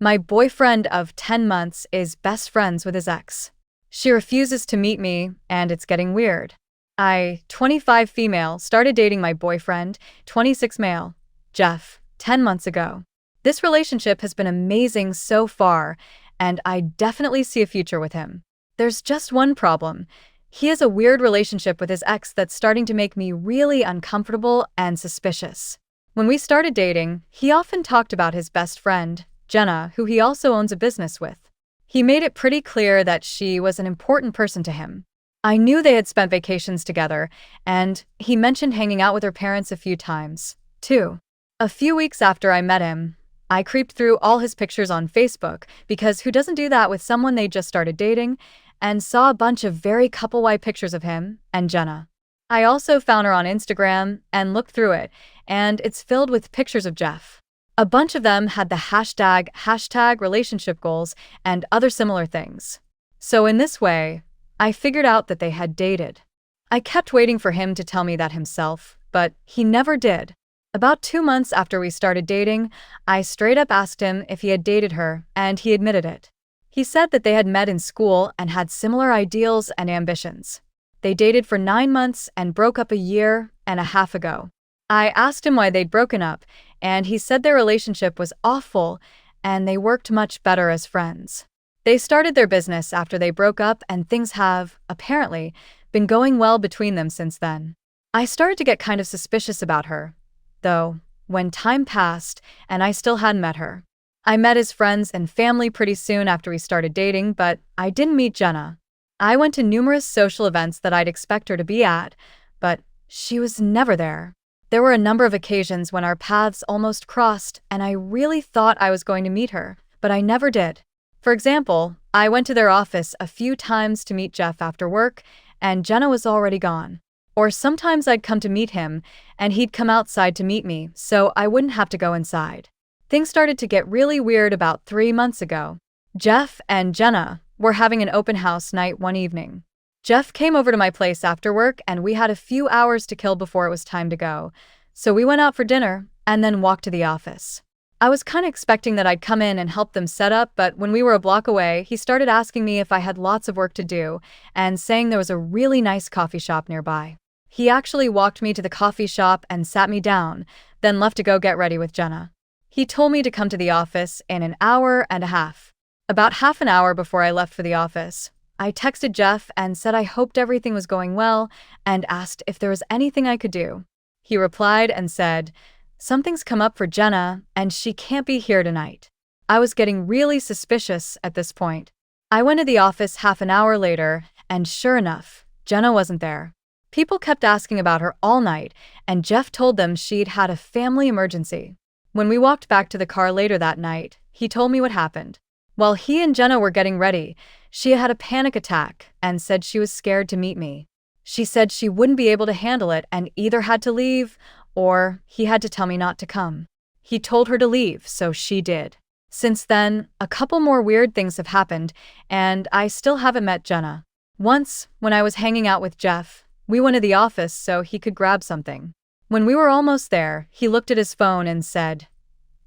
My boyfriend of 10 months is best friends with his ex. She refuses to meet me, and it's getting weird. 25 female, started dating my boyfriend, 26 male, Jeff, 10 months ago. This relationship has been amazing so far, and I definitely see a future with him. There's just one problem. He has a weird relationship with his ex that's starting to make me really uncomfortable and suspicious. When we started dating, he often talked about his best friend, Jenna, who he also owns a business with. He made it pretty clear that she was an important person to him. I knew they had spent vacations together, and he mentioned hanging out with her parents a few times, too. A few weeks after I met him, I creeped through all his pictures on Facebook, because who doesn't do that with someone they just started dating, and saw a bunch of very couple-wide pictures of him and Jenna. I also found her on Instagram and looked through it, and it's filled with pictures of Jeff. A bunch of them had the hashtag relationship goals and other similar things. So in this way, I figured out that they had dated. I kept waiting for him to tell me that himself, but he never did. About 2 months after we started dating, I straight up asked him if he had dated her, and he admitted it. He said that they had met in school and had similar ideals and ambitions. They dated for 9 months and broke up a year and a half ago. I asked him why they'd broken up, and he said their relationship was awful and they worked much better as friends. They started their business after they broke up, and things have, apparently, been going well between them since then. I started to get kind of suspicious about her, though, when time passed and I still hadn't met her. I met his friends and family pretty soon after we started dating, but I didn't meet Jenna. I went to numerous social events that I'd expect her to be at, but she was never there. There were a number of occasions when our paths almost crossed, and I really thought I was going to meet her, but I never did. For example, I went to their office a few times to meet Jeff after work, and Jenna was already gone. Or sometimes I'd come to meet him, and he'd come outside to meet me, so I wouldn't have to go inside. Things started to get really weird about 3 months ago. Jeff and Jenna were having an open house night one evening. Jeff came over to my place after work, and we had a few hours to kill before it was time to go. So we went out for dinner and then walked to the office. I was kind of expecting that I'd come in and help them set up, but when we were a block away, he started asking me if I had lots of work to do and saying there was a really nice coffee shop nearby. He actually walked me to the coffee shop and sat me down, then left to go get ready with Jenna. He told me to come to the office in an hour and a half. About half an hour before I left for the office, I texted Jeff and said I hoped everything was going well and asked if there was anything I could do. He replied and said, "Something's come up for Jenna and she can't be here tonight." I was getting really suspicious at this point. I went to the office half an hour later, and sure enough, Jenna wasn't there. People kept asking about her all night, and Jeff told them she'd had a family emergency. When we walked back to the car later that night, he told me what happened. While he and Jenna were getting ready, she had a panic attack and said she was scared to meet me. She said she wouldn't be able to handle it and either had to leave or he had to tell me not to come. He told her to leave, so she did. Since then, a couple more weird things have happened, and I still haven't met Jenna. Once, when I was hanging out with Jeff, we went to the office so he could grab something. When we were almost there, he looked at his phone and said,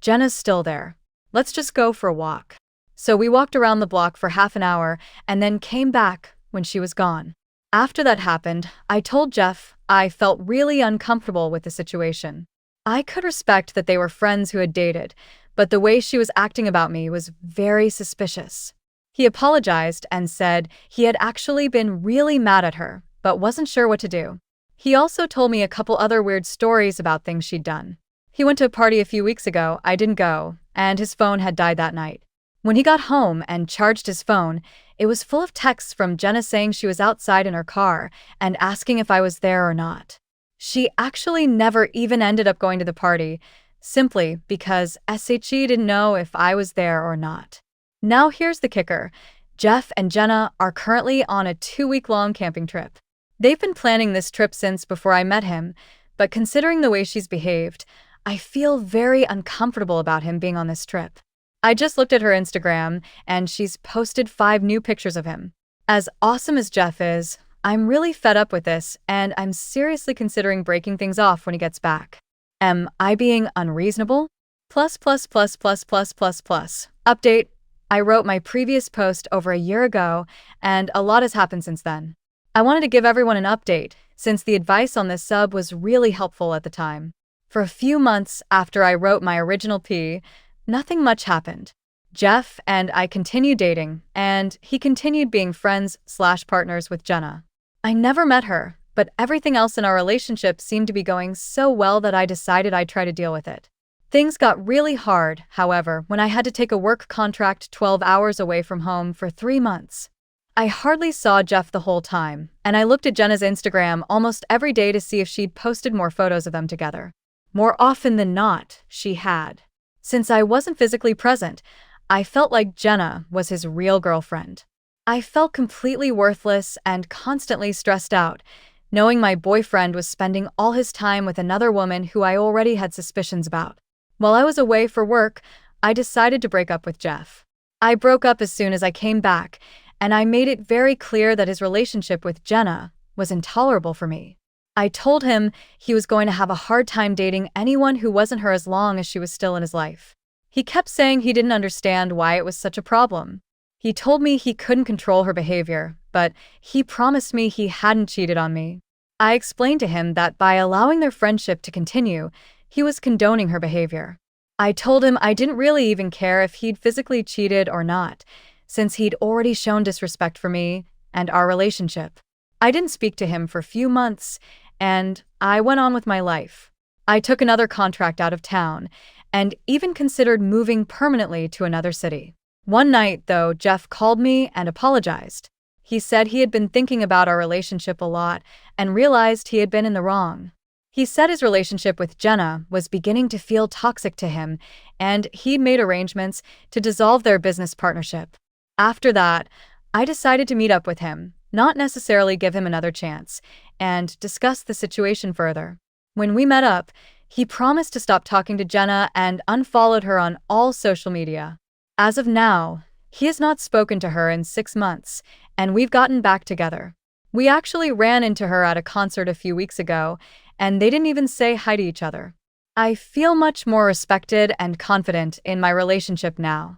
"Jenna's still there. Let's just go for a walk." So we walked around the block for half an hour and then came back when she was gone. After that happened, I told Jeff I felt really uncomfortable with the situation. I could respect that they were friends who had dated, but the way she was acting about me was very suspicious. He apologized and said he had actually been really mad at her, but wasn't sure what to do. He also told me a couple other weird stories about things she'd done. He went to a party a few weeks ago, I didn't go, and his phone had died that night. When he got home and charged his phone, it was full of texts from Jenna saying she was outside in her car and asking if I was there or not. She actually never even ended up going to the party, simply because SHE didn't know if I was there or not. Now here's the kicker. Jeff and Jenna are currently on a 2-week-long camping trip. They've been planning this trip since before I met him, but considering the way she's behaved, I feel very uncomfortable about him being on this trip. I just looked at her Instagram, and she's posted 5 new pictures of him. As awesome as Jeff is, I'm really fed up with this, and I'm seriously considering breaking things off when he gets back. Am I being unreasonable? Plus, plus, plus, plus, plus, plus, plus. Update. I wrote my previous post over a year ago, and a lot has happened since then. I wanted to give everyone an update, since the advice on this sub was really helpful at the time. For a few months after I wrote my original P, nothing much happened. Jeff and I continued dating, and he continued being friends/partners with Jenna. I never met her, but everything else in our relationship seemed to be going so well that I decided I'd try to deal with it. Things got really hard, however, when I had to take a work contract 12 hours away from home for 3 months. I hardly saw Jeff the whole time, and I looked at Jenna's Instagram almost every day to see if she'd posted more photos of them together. More often than not, she had. Since I wasn't physically present, I felt like Jenna was his real girlfriend. I felt completely worthless and constantly stressed out, knowing my boyfriend was spending all his time with another woman who I already had suspicions about. While I was away for work, I decided to break up with Jeff. I broke up as soon as I came back, and I made it very clear that his relationship with Jenna was intolerable for me. I told him he was going to have a hard time dating anyone who wasn't her as long as she was still in his life. He kept saying he didn't understand why it was such a problem. He told me he couldn't control her behavior, but he promised me he hadn't cheated on me. I explained to him that by allowing their friendship to continue, he was condoning her behavior. I told him I didn't really even care if he'd physically cheated or not, since he'd already shown disrespect for me and our relationship. I didn't speak to him for a few months, and I went on with my life. I took another contract out of town, and even considered moving permanently to another city. One night, though, Jeff called me and apologized. He said he had been thinking about our relationship a lot and realized he had been in the wrong. He said his relationship with Jenna was beginning to feel toxic to him, and he'd made arrangements to dissolve their business partnership. After that, I decided to meet up with him, not necessarily give him another chance, and discuss the situation further. When we met up, he promised to stop talking to Jenna and unfollowed her on all social media. As of now, he has not spoken to her in 6 months, and we've gotten back together. We actually ran into her at a concert a few weeks ago, and they didn't even say hi to each other. I feel much more respected and confident in my relationship now.